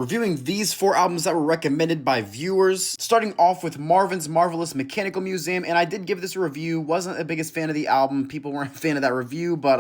Reviewing these 4 albums that were recommended by viewers, starting off with Marvin's Marvelous Mechanical Museum, and I did give this a review. Wasn't the biggest fan of the album. People weren't a fan of that review, but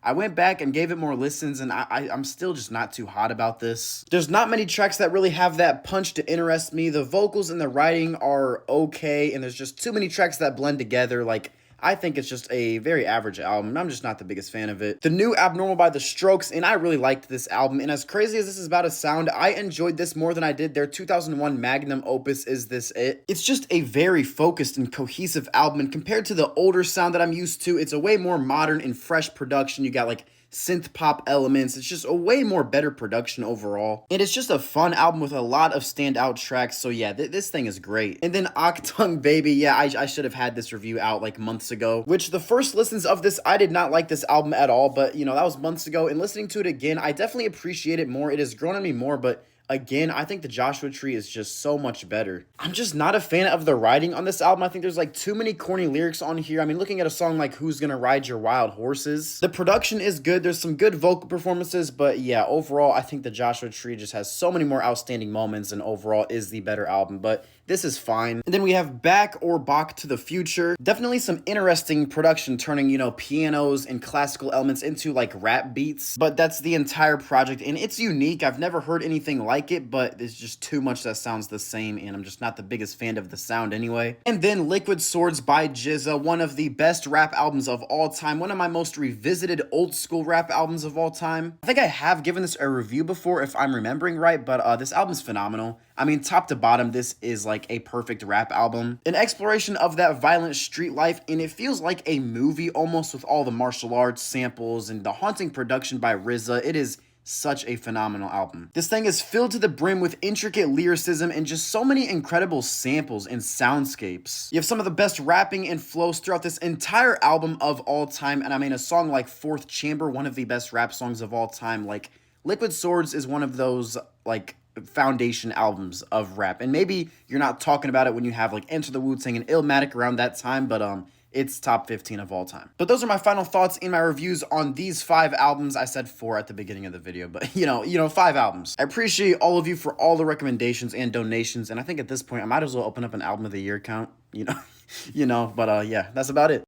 I went back and gave it more listens, and I'm still just not too hot about this. There's not many tracks that really have that punch to interest me. The vocals and the writing are okay, and there's just too many tracks that blend together. Like, I think it's just a very average album, and I'm just not the biggest fan of it. The new Abnormal by The Strokes, and I really liked this album, and as crazy as this is about to sound, I enjoyed this more than I did their 2001 magnum opus, Is This It? It's just a very focused and cohesive album, and compared to the older sound that I'm used to, it's a way more modern and fresh production. You got like synth pop elements. It's just a way more better production overall. And it's just a fun album with a lot of standout tracks. So yeah, this thing is great. And then Octung Baby, yeah, I should have had this review out like months ago, which the first listens of this, I did not like this album at all, but you know, that was months ago. And listening to it again, I definitely appreciate it more. It has grown on me more, but again, I think the Joshua Tree is just so much better. I'm just not a fan of the writing on this album. I think there's like too many corny lyrics on here. I mean, looking at a song like Who's Gonna Ride Your Wild Horses, the production is good. There's some good vocal performances, but yeah, overall, I think the Joshua Tree just has so many more outstanding moments and overall is the better album, but this is fine. And then we have Bach or Bach to the Future. Definitely some interesting production, turning, you know, pianos and classical elements into like rap beats, but that's the entire project and it's unique. I've never heard anything like it, but there's just too much that sounds the same and I'm just not the biggest fan of the sound anyway. And then Liquid Swords by GZA, one of the best rap albums of all time, one of my most revisited old school rap albums of all time. I think I have given this a review before if I'm remembering right, but this album's phenomenal. I mean, top to bottom, this is like a perfect rap album. An exploration of that violent street life, and it feels like a movie almost with all the martial arts samples and the haunting production by RZA. It is such a phenomenal album. This thing is filled to the brim with intricate lyricism and just so many incredible samples and soundscapes. You have some of the best rapping and flows throughout this entire album of all time, and I mean, a song like Fourth Chamber, one of the best rap songs of all time. Like, Liquid Swords is one of those, like, foundation albums of rap, and maybe you're not talking about it when you have like Enter the Wu-Tang and Illmatic around that time, but it's top 15 of all time. But those are my final thoughts in my reviews on these 5 albums. I said 4 at the beginning of the video, but you know 5 albums. I appreciate all of you for all the recommendations and donations, and I think at this point I might as well open up an album of the year count, but yeah, that's about it.